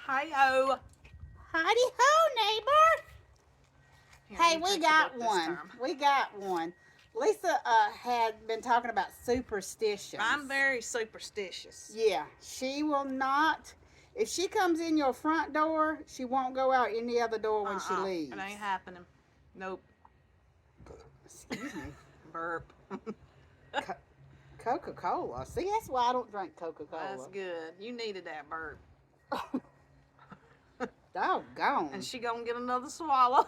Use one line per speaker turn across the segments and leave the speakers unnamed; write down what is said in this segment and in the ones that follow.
Hi-ho.
Howdy ho, neighbor.
Here,
Hey,
you
we
take the
got
book this
one.
time.
We got one. Lisa had been talking about superstitions.
I'm very superstitious.
Yeah, she will not. If she comes in your front door, she won't go out any other door when she leaves.
It ain't happening. Nope.
Excuse me.
Burp.
Coca-Cola. See, that's why I don't drink Coca-Cola.
That's good. You needed that burp.
Doggone.
And she gonna get another swallow.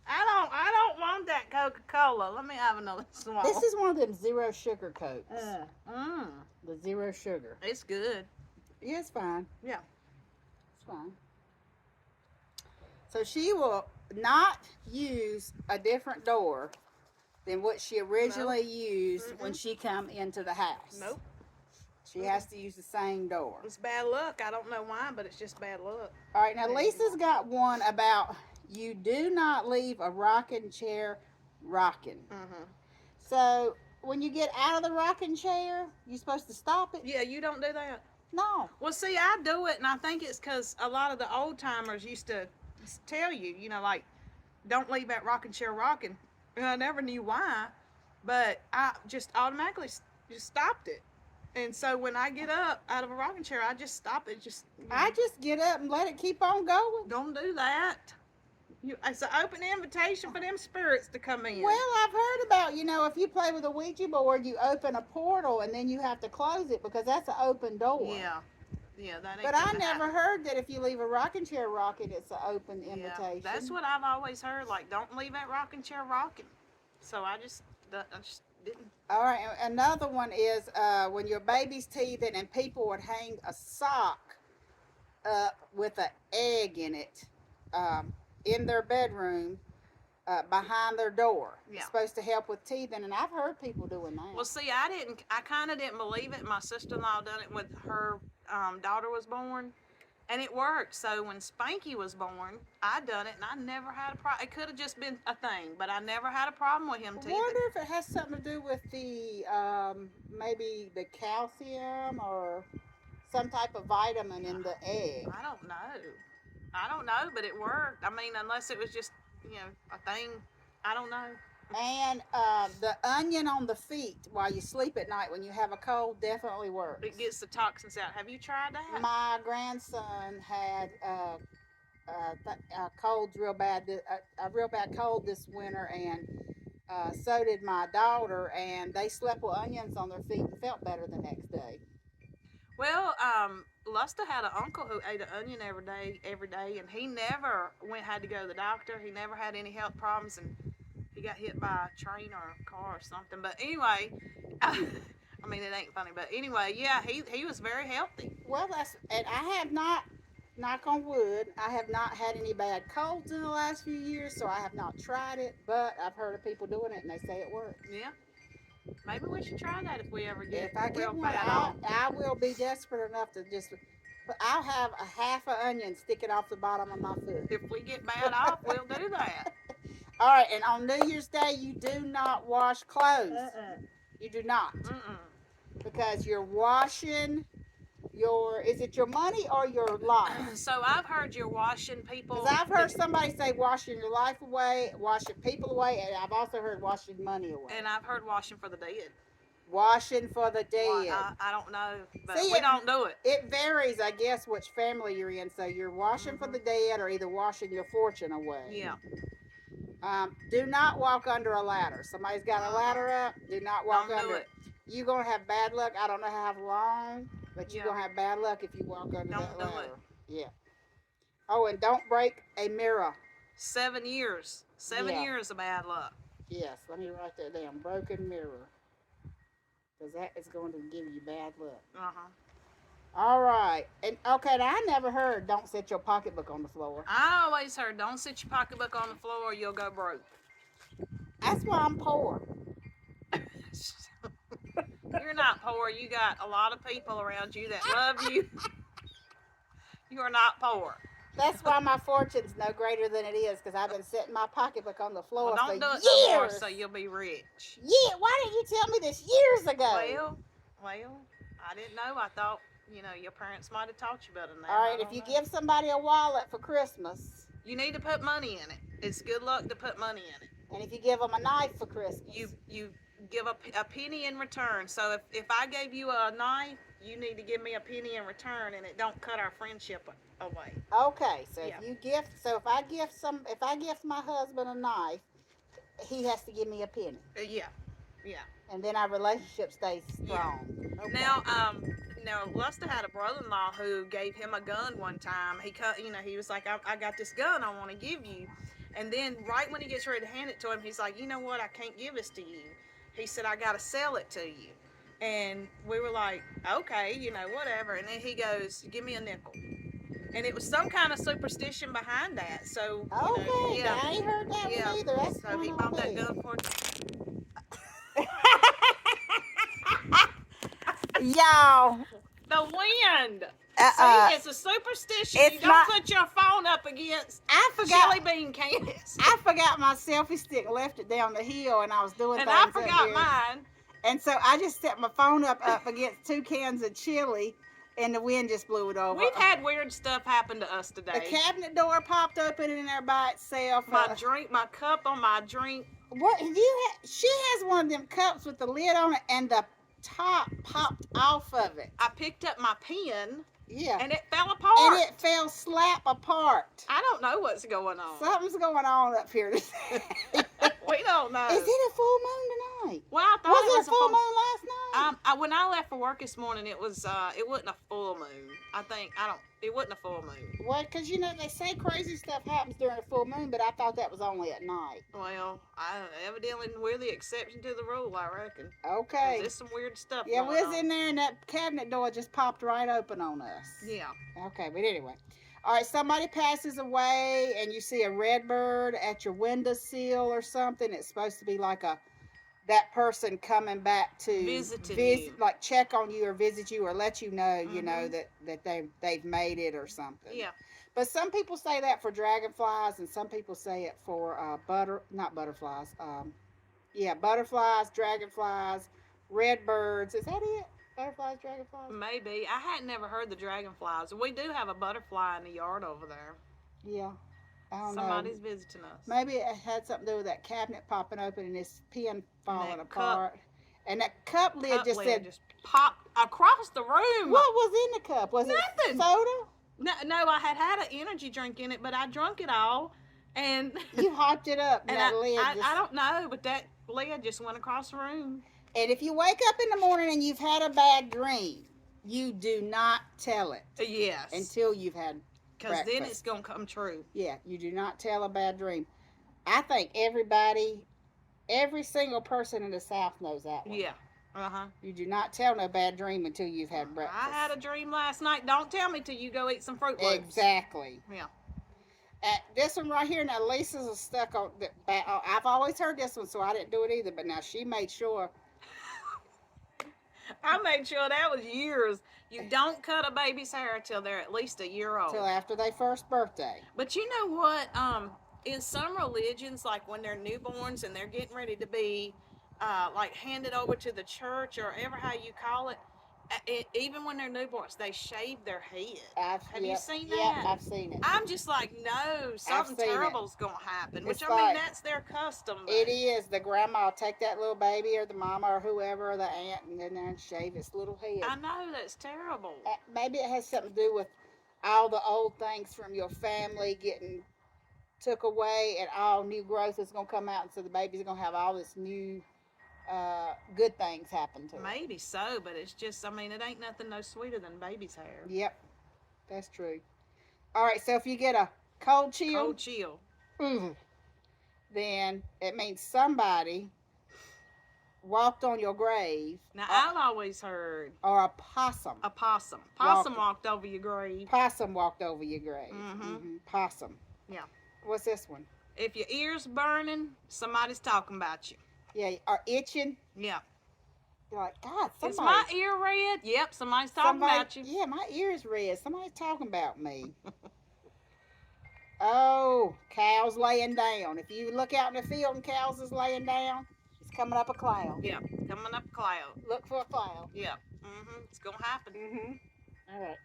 I don't want that Coca-Cola. Let me have another swallow.
This is one of them zero sugar Cokes.
Mm.
The zero sugar.
It's good.
Yeah, it's fine.
Yeah.
It's fine. So she will not use a different door than what she originally used when she come into the house.
Nope.
She has to use the same door.
It's bad luck. I don't know why, but it's just bad luck.
All right, now Lisa's got one about you do not leave a rocking chair rocking.
Mm-hmm.
So when you get out of the rocking chair, you're supposed to stop it?
Yeah, you don't do that.
No.
Well, see, I do it, and I think it's because a lot of the old timers used to tell you, like, don't leave that rocking chair rocking. And I never knew why, but I just automatically just stopped it. And so when I get up out of a rocking chair, I just stop it.
I just get up and let it keep on going.
Don't do that. It's an open invitation for them spirits to come in.
Well, I've heard about, if you play with a Ouija board, you open a portal and then you have to close it because that's an open door.
Yeah, that ain't.
But I never heard that if you leave a rocking chair rocking, it's an open invitation.
Yeah, that's what I've always heard. Like, don't leave that rocking chair rocking. So I just didn't.
All right, another one is when your baby's teething and people would hang a sock up with an egg in it in their bedroom behind their door.
Yeah.
It's supposed to help with teething, and I've heard people doing that.
Well, see, I kind of didn't believe it. My sister-in-law done it when her daughter was born, and it worked. So when Spanky was born, I done it, and I never had a problem. It could have just been a thing, but I never had a problem with him teething.
I wonder if it has something to do with the maybe the calcium or some type of vitamin in the egg.
I don't know, but it worked. I mean, unless it was just, a thing. I don't know.
And the onion on the feet while you sleep at night when you have a cold definitely works.
It gets the toxins out. Have you tried that?
My grandson had colds real bad, a real bad cold this winter, and so did my daughter, and they slept with onions on their feet and felt better the next day.
Well, Lusta had an uncle who ate an onion every day, and he never had to go to the doctor. He never had any health problems, and he got hit by a train or a car or something. But anyway, I mean, it ain't funny. But anyway, yeah, he was very healthy.
Well, and I have not, knock on wood, I have not had any bad colds in the last few years, so I have not tried it, but I've heard of people doing it, and they say it works.
Yeah. Maybe we should try that if we ever get.
If I get one, I will be desperate enough to just. But I'll have a half an onion sticking off the bottom of my foot.
If we get bad off, we'll do that.
All right, and on New Year's Day, you do not wash clothes. You do not. Because you're washing is it your money or your life?
So I've heard you're washing people.
Because I've heard somebody say washing your life away, washing people away, and I've also heard washing money away.
And I've heard washing for the dead.
Washing for the dead.
Well, I don't know, but we don't do it.
It varies, I guess, which family you're in. So you're washing for the dead or either washing your fortune away.
Yeah.
Do not walk under a ladder. Somebody's got a ladder up. Do not walk under it. You're going to have bad luck. I don't know how long, but you're going to have bad luck if you walk under that ladder.
It.
Yeah. Oh, and don't break a mirror.
7 years. 7 years of bad luck.
Yes, let me write that down. Broken mirror. Because that is going to give you bad luck. All right. And okay, now I never heard don't set your pocketbook on the floor.
I always heard don't set your pocketbook on the floor or you'll go broke.
That's why I'm poor.
You're not poor. You got a lot of people around you that love you. You are not poor.
That's why my fortune's no greater than it is, because I've been setting my pocketbook on the floor for years.
Don't do it no more so you'll be rich.
Yeah, why didn't you tell me this years ago?
Well, I didn't know. I thought your parents might have taught you better than that.
All right, if you give somebody a wallet for Christmas,
you need to put money in it. It's good luck to put money in it.
and if you give them a knife for Christmas,
You give a penny in return. So if I gave you a knife, you need to give me a penny in return, and it don't cut our friendship away.
Okay, so
Yeah.
if I gift my husband a knife, he has to give me a penny.
Yeah.
And then our relationship stays strong.
Yeah.
Okay.
Now, Luster had a brother-in-law who gave him a gun one time. He was like, I got this gun I want to give you. And then right when he gets ready to hand it to him, he's like, you know what? I can't give this to you. He said, I got to sell it to you. And we were like, okay, whatever. And then he goes, give me a nickel. And it was some kind of superstition behind that. So,
okay, yeah. I ain't heard that one either. That's
so he bought that gun for
y'all.
the wind.
See,
it's a superstition.
It's
You don't
not,
put your phone up against
I forgot.
chili bean cans.
I forgot my selfie stick, left it down the hill, and I was doing
And
things
I
up
forgot
here.
mine.
And so I just set my phone up against 2 cans of chili, and the wind just blew it over.
We've had weird stuff happen to us today.
The cabinet door popped open in there by itself.
My cup on my drink.
What have you had? She has one of them cups with the lid on it, and the top popped off of it.
I picked up my pen.
Yeah.
And it fell apart.
And it fell slap apart.
I don't know what's going on.
Something's going on up here today.
We don't know.
Is it a full moon tonight?
Well, I thought
Was
it
it a full moon last night?
when I left for work this morning, it wasn't a full moon. It wasn't a full moon.
Well, because they say crazy stuff happens during a full moon, but I thought that was only at night.
Well, evidently we're the exception to the rule, I reckon.
Okay.
There's some weird stuff.
Yeah, we
going
was
on.
in there, and that cabinet door just popped right open on us.
Yeah.
Okay, but anyway. All right, somebody passes away, and you see a red bird at your windowsill or something. It's supposed to be like that person coming back to
you.
Like check on you or visit you or let you know,
Mm-hmm.
that they've made it or something.
Yeah.
But some people say that for dragonflies, and some people say it for butterflies, dragonflies, red birds. Is that it? Butterflies, dragonflies?
Maybe. I hadn't never heard the dragonflies. We do have a butterfly in the yard over there.
Yeah. I don't
Somebody's
know.
visiting us.
Maybe it had something to do with that cabinet popping open and this pen falling apart. And that cup lid just
popped across the room.
What was in the cup? Was
Nothing.
it soda?
No, I had an energy drink in it, but I drunk it all, and
you hopped it up.
and
that lid
I don't know, but that lid just went across the room.
And if you wake up in the morning and you've had a bad dream, you do not tell it.
Yes.
Until you've had
Because then it's going to come true.
Yeah, you do not tell a bad dream. I think every single person in the South knows that one.
Yeah. Uh-huh.
You do not tell no bad dream until you've had breakfast.
I had a dream last night. Don't tell me till you go eat some Fruit Loops.
Exactly.
Yeah.
This one right here, now Lisa's stuck on the back. I've always heard this one, so I didn't do it either. But now she made sure.
I made sure that was years. You don't cut a baby's hair till they're at least a year old.
Till after their first birthday.
But you know what? In some religions, like when they're newborns and they're getting ready to be like handed over to the church or ever how you call it, even when they're newborns, they shave their head. Have you seen that?
Yeah, I've seen it.
I'm just like, no, something terrible's going to happen. Which,
It's
I mean,
like-
that's their custom. But
It is. The grandma will take that little baby or the mama or whoever or the aunt and then shave its little head.
I know, that's terrible.
Maybe it has something to do with all the old things from your family getting took away and all new growth is going to come out, and so the baby's going to have all this new good things happen to it.
Maybe so, but it's just, I mean, it ain't nothing no sweeter than baby's hair.
Yep, that's true. All right, so if you get a cold chill, then it means somebody walked on your grave.
Now, I've always heard
Or a possum.
a possum. Possum walked over your grave.
Possum walked over your grave.
Mhm.
Possum.
Yeah.
What's this one?
If your ear's burning, somebody's talking about you.
Yeah, or itching.
Yeah.
You're like, God, somebody.
Is my ear red? Yep, somebody's talking about you.
Yeah, my ear is red. Somebody's talking about me. Oh, cows laying down. If you look out in the field and cows is laying down, it's coming up a cloud.
Yeah, coming up a cloud.
Look for a cloud.
Yeah. It's going to happen.
All right.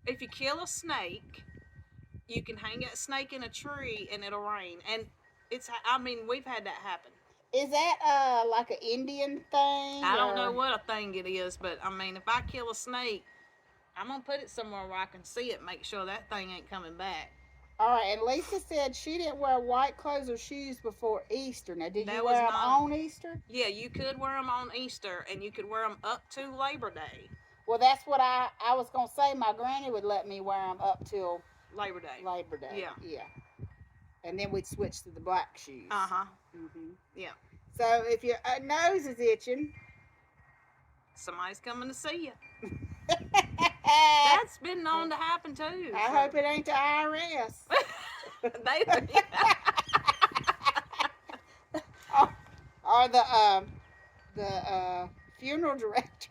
If you kill a snake, you can hang that snake in a tree and it'll rain. And I mean, we've had that happen.
Is that like an Indian thing
I don't know
or?
what a thing it is, but I mean, if I kill a snake, I'm gonna put it somewhere where I can see it, make sure that thing ain't coming back.
All right, and Lisa said she didn't wear white clothes or shoes before Easter. Now, did you
That was
wear them
not.
on Easter?
Yeah, you could wear them on Easter, and you could wear them up to Labor Day.
Well, that's what I was gonna say. My granny would let me wear them up till
Labor Day.
Labor Day.
Yeah.
Yeah. And then we'd switch to the black shoes.
Uh-huh.
Mm-hmm.
Yeah.
So if your nose is itching,
Somebody's coming to see you.
I
That's been known to happen too.
hope it ain't the IRS.
They,
or the funeral director.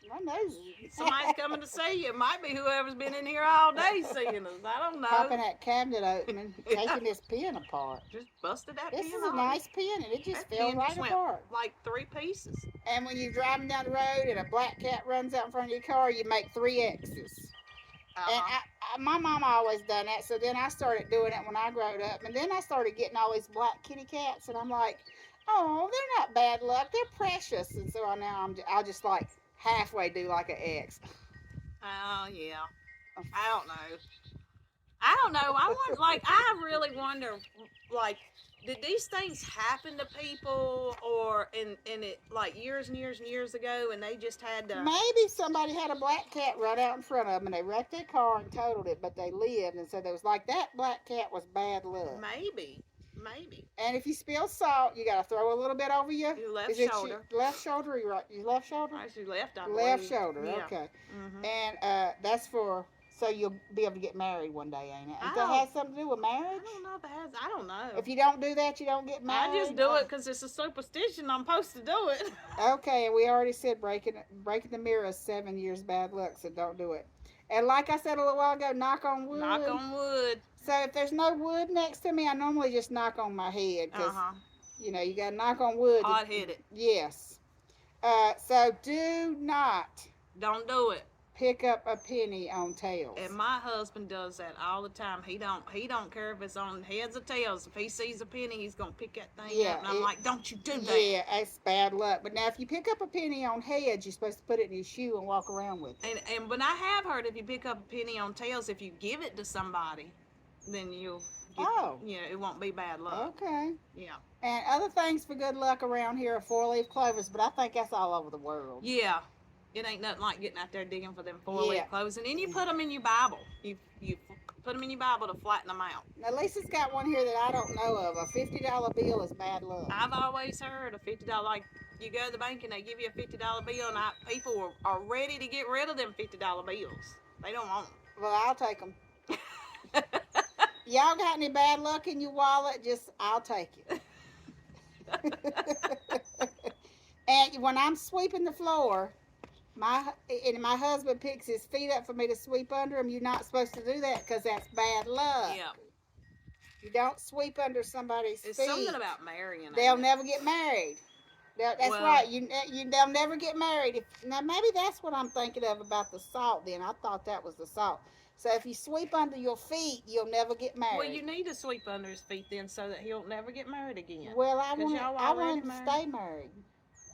My nose is
somebody's coming to see you. It might be whoever's been in here all day seeing us. I don't know.
popping that cabinet open and taking this pen apart.
Just busted that
This
pin
is a
off.
nice pen, and it just
That
fell
pin
right
just went
apart.
like 3 pieces.
And when you're driving down the road and a black cat runs out in front of your car, you make 3 X's. And my mom always done that, so then I started doing it when I grew up. And then I started getting all these black kitty cats, and I'm like, oh, they're not bad luck, they're precious. And so I'll just like halfway do like an X.
Oh, yeah. I don't know. I want, like, I really wonder, like, did these things happen to people, or in it like years and years and years ago, and they just had to?
Maybe somebody had a black cat run out in front of them, and they wrecked their car and totaled it, but they lived, and so there was like that black cat was bad luck.
Maybe.
And if you spill salt, you got to throw a little bit over your
Left
is it
shoulder.
Your left shoulder or your left shoulder?
Actually, left. I
Left
believe.
shoulder.
Yeah.
Okay.
Mm-hmm.
And that's for so you'll be able to get married one day, ain't it?
I
If that
don't-
has something to do with marriage.
I don't know if it has. I don't know.
If you don't do that, you don't get married.
I just do it because it's a superstition. I'm supposed to do it.
Okay, and we already said breaking the mirror is 7 years bad luck, so don't do it. And like I said a little while ago, knock on wood.
Knock on wood.
So if there's no wood next to me, I normally just knock on my head because you know you got to knock on wood.
Hard headed.
Yes. So do not
Don't do it.
pick up a penny on tails.
And my husband does that all the time. He don't care if it's on heads or tails. If he sees a penny, he's gonna pick that thing up. And I'm like, don't you do that.
Yeah, it's bad luck. But now if you pick up a penny on heads, you're supposed to put it in your shoe and walk around with it.
And but I have heard if you pick up a penny on tails, if you give it to somebody, then you'll it won't be bad luck.
Okay.
Yeah.
And other things for good luck around here are 4-leaf clovers, but I think that's all over the world.
Yeah. It ain't nothing like getting out there digging for them 4-leaf clovers. And then you put them in your Bible. You put them in your Bible to flatten them out.
Now, Lisa's got one here that I don't know of. A $50 bill is bad luck.
I've always heard a $50, like, you go to the bank and they give you a $50 bill, and people are ready to get rid of them $50 bills. They don't want them.
Well, I'll take them. Y'all got any bad luck in your wallet? I'll take it. And when I'm sweeping the floor, my husband picks his feet up for me to sweep under him. You're not supposed to do that because that's bad luck.
Yeah.
You don't sweep under somebody's feet.
It's something about marrying.
They'll never get married. That's right. They'll never get married. Now maybe that's what I'm thinking of about the salt. Then I thought that was the salt. So if you sweep under your feet, you'll never get married.
Well, you need to sweep under his feet then, so that he'll never get married again.
Well, I want him to stay married.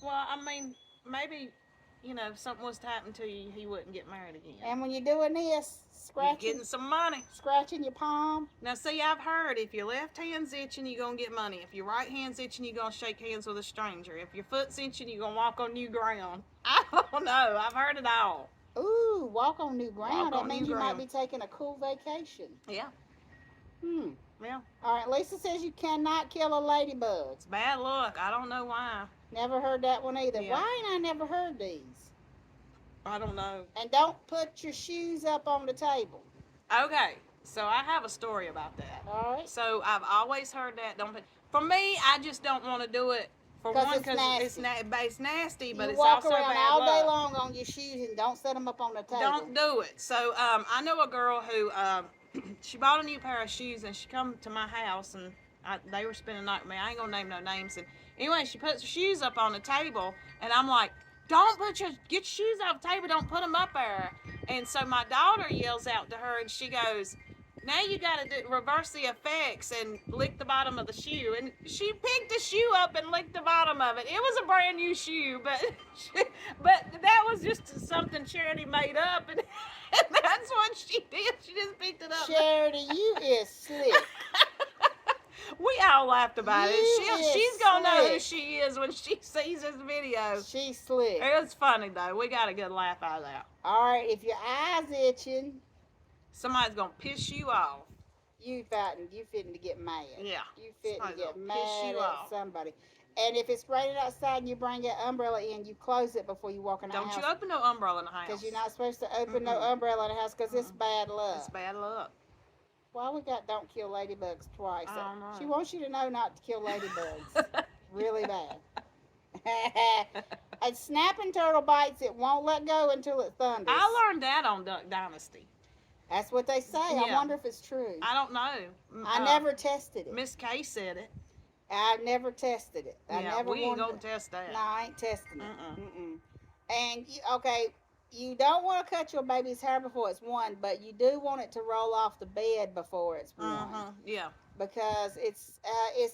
Well, I mean, maybe, if something was to happen to you, he wouldn't get married again.
And when you're doing this,
you're getting some money.
Scratching your palm.
Now, see, I've heard if your left hand's itching, you're going to get money. If your right hand's itching, you're going to shake hands with a stranger. If your foot's itching, you're going to walk on new ground. I don't know. I've heard it all.
Ooh, walk on new ground.
That
means you might be taking a cool vacation.
Yeah. Yeah.
All right, Lisa says you cannot kill a ladybug.
It's bad luck. I don't know why.
Never heard that one either.
Yeah.
Why ain't I never heard these?
I don't know.
And don't put your shoes up on the table.
Okay, so I have a story about that.
All right.
So I've always heard that. For me, I just don't want to do it. For one, because it's nasty, but it's also bad luck.
You walk around all day long on your shoes and don't set them up on the table.
Don't do it. So I know a girl who she bought a new pair of shoes, and she come to my house, and they were spending the night with me. I ain't gonna name no names. And anyway, she puts her shoes up on the table, and I'm like, don't get your shoes off the table. Don't put them up there. And so my daughter yells out to her, and she goes, now you got to reverse the effects and lick the bottom of the shoe. And she picked the shoe up and licked the bottom of it. It was a brand new shoe, but that was just something Charity made up, and, and that's what she did. She just picked it up.
Charity, you is slick.
We all laughed about
You
it.
is
She's gonna know who
slick.
she is when she sees this video.
She's slick.
It was funny though. We got a good laugh out of that.
All right, if your eye's itching,
Somebody's gonna piss you off.
you fitting to get mad.
Yeah.
You fitting to
Somebody's
get
gonna piss
mad
you
at
off.
somebody. And if it's raining outside and you bring that umbrella in, you close it before you walk in the
Don't
house.
you open no umbrella in the house.
Because you're not supposed to open no
Mm-mm.
umbrella in the house because it's bad luck.
It's bad luck.
Why we got don't kill ladybugs twice?
I don't know.
She wants you to know not to kill ladybugs. Really bad. A snapping turtle bites, it won't let go until it thunders.
I learned that on Duck Dynasty.
That's what they say. I
Yeah.
wonder if it's true.
I don't know.
I never tested it.
Miss Kay said it.
I never tested it. I
Yeah,
never
we ain't
wanted
gonna test that.
No, I ain't testing it.
Mm-mm.
And you don't want to cut your baby's hair before it's one, but you do want it to roll off the bed before it's one,
Yeah.
because it's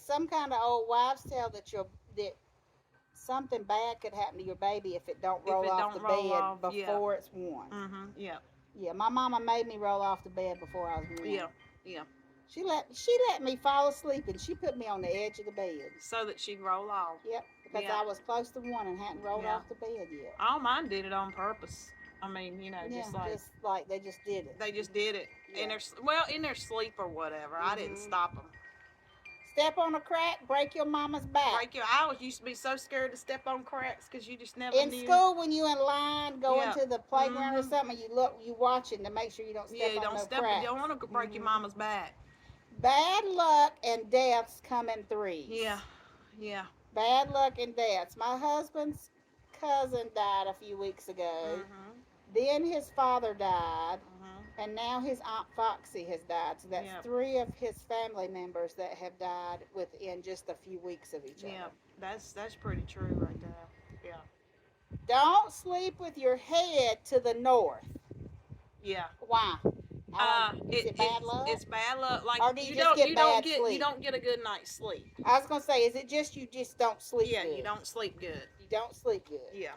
some kind of old wives' tale that something bad could happen to your baby if it don't roll off the bed before it's one.
Yeah.
Yeah, my mama made me roll off the bed before I was one.
Yeah. Yeah.
She let me fall asleep and she put me on the edge of the bed.
So that she'd roll off.
Yep, because
Yeah.
I was close to one and hadn't rolled
Yeah.
off the bed yet.
All mine did it on purpose. I mean, just like
they just did it.
they just did it
Yeah.
in their sleep or whatever. I didn't stop them.
Step on a crack, break your mama's back.
I always used to be so scared to step on cracks because you just never
In
knew.
school, when you in line going
Yeah.
to the playground or
Mhm.
something, you watching to make sure you don't step
Yeah, you
on
don't
no
step.
cracks.
You don't want to break your mama's back.
Bad luck and deaths come in threes.
Yeah. Yeah.
Bad luck and deaths. My husband's cousin died a few weeks ago. Then his father died. And now his Aunt Foxy has died. So that's
Yep.
3 of his family members that have died within just a few weeks of each
Yeah.
other.
That's pretty true right there. Yeah.
Don't sleep with your head to the north.
Yeah.
Why? Is it bad luck?
It's bad luck. Like
Or do you just
don't
get
you
bad
don't get
sleep?
you don't get a good night's sleep.
I was gonna say, is it just you just don't sleep
Yeah,
good?
you don't sleep good.
You don't sleep good.
Yeah.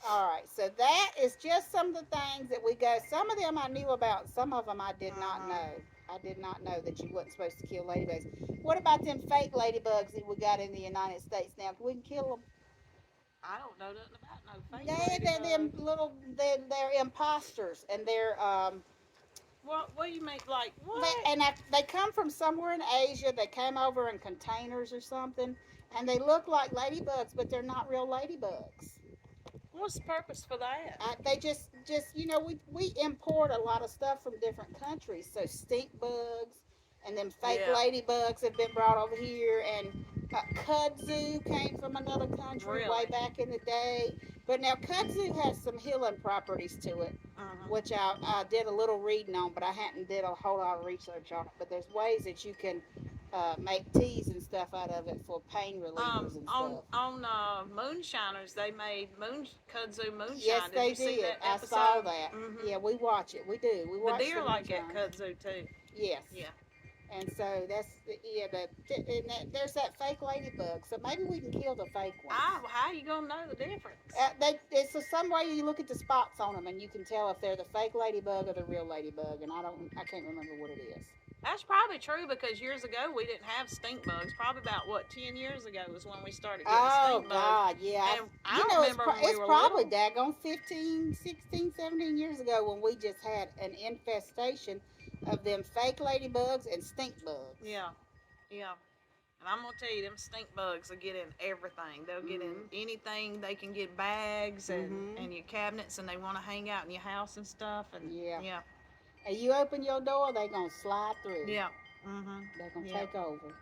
All right, so that is just some of the things that we go. Some of them I knew about, some of them I did not know. I did not know that you wasn't supposed to kill ladybugs. What about them fake ladybugs that we got in the United States now? Can we kill them?
I don't know nothing about no fake.
They're them little. They're imposters, and they're
What do you make like what?
they come from somewhere in Asia. They came over in containers or something, and they look like ladybugs, but they're not real ladybugs.
What's the purpose for that?
They just we import a lot of stuff from different countries. So stink bugs and them fake
Yeah.
ladybugs have been brought over here, and kudzu came from another country way
Really?
back in the day. But now kudzu has some healing properties to it, which I did a little reading on, but I hadn't did a whole lot of research on it. But there's ways that you can make teas and stuff out of it for pain relievers and stuff.
On Moonshiners, they made kudzu moonshine.
Yes,
Did
they
you see
did.
that
I
episode?
saw that.
Mhm.
Yeah, we watch it. We do. We
The
watch
deer like
moonshine.
that kudzu too.
Yes.
Yeah.
And so there's that fake ladybug. So maybe we can kill the fake one.
How you gonna know the difference?
It's some way you look at the spots on them and you can tell if they're the fake ladybug or the real ladybug. And I can't remember what it is.
That's probably true because years ago we didn't have stink bugs. Probably about 10 years ago was when we started getting stink bugs.
God, yeah.
And I remember when we
it's
were
probably
little.
daggone 15, 16, 17 years ago when we just had an infestation of them fake ladybugs and stink bugs.
Yeah. And I'm gonna tell you, them stink bugs will get in everything. They'll get in anything. They can get bags and your cabinets, and they want to hang out in your house and stuff. And yeah.
And you open your door, they gonna slide through.
Yeah.
They're gonna take over.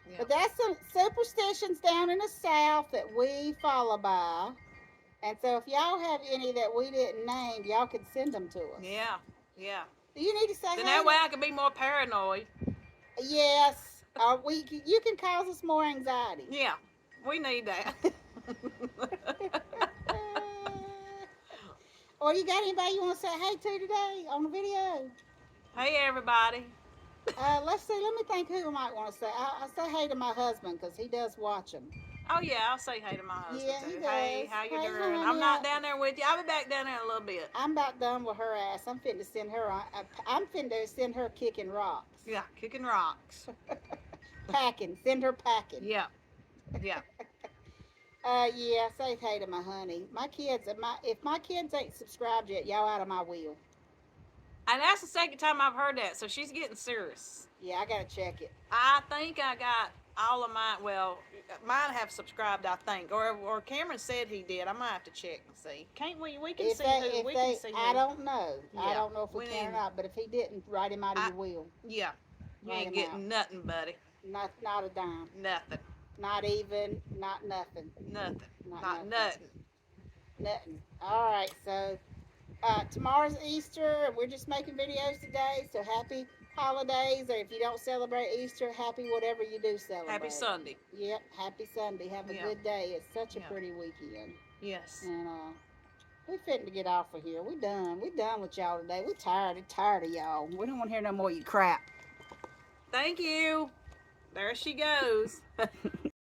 Yeah.
But that's some superstitions down in the South that we follow by. And so if y'all have any that we didn't name, y'all can send them to us.
Yeah.
Do you need to say
Then
hey?
that way I can be more paranoid.
Yes. You can cause us more anxiety.
Yeah. We need that.
Or you got anybody you want to say hey to today on the video?
Hey, everybody.
Let's see. Let me think who I might want to say. I'll say hey to my husband because he does watch them.
Oh, yeah, I'll say hey to my husband,
Yeah, he
too. Hey,
does.
how you
Hey,
doing? I'm
honey.
not down there with you. I'll be back down there in a little bit.
I'm about done with her ass. I'm finna send her on. I'm finna send her kicking rocks.
Yeah, kicking rocks.
Packing. Send her packing.
Yeah, yeah.
Yeah. Say hey to my honey. My kids. If my kids ain't subscribed yet, y'all out of my wheel.
And that's the second time I've heard that, so she's getting serious.
Yeah, I gotta check it.
I think I got all of mine. Well, mine have subscribed, I think, or Cameron said he did. I might have to check and see. Can't we? We can
If
see
they,
who. We
they,
can see who.
I don't know. I
Yeah,
don't know if we
we
can or
need-
not. But if he didn't, write him out of your wheel.
Yeah, you
Write
ain't
him
getting nothing, buddy.
Not a dime.
Nothing.
Not even. Not nothing.
Nothing.
Not
nothing.
Nothing. All right. So tomorrow's Easter, and we're just making videos today. So happy holidays, or if you don't celebrate Easter, happy whatever you do celebrate.
Happy Sunday.
Yep. Happy Sunday. Have a
Yeah.
good day. It's such a
Yeah.
pretty weekend.
Yes.
And we fitting to get off of here. We done. We done with y'all today. We tired. Tired of y'all. We don't want to hear no more of you crap.
Thank you. There she goes.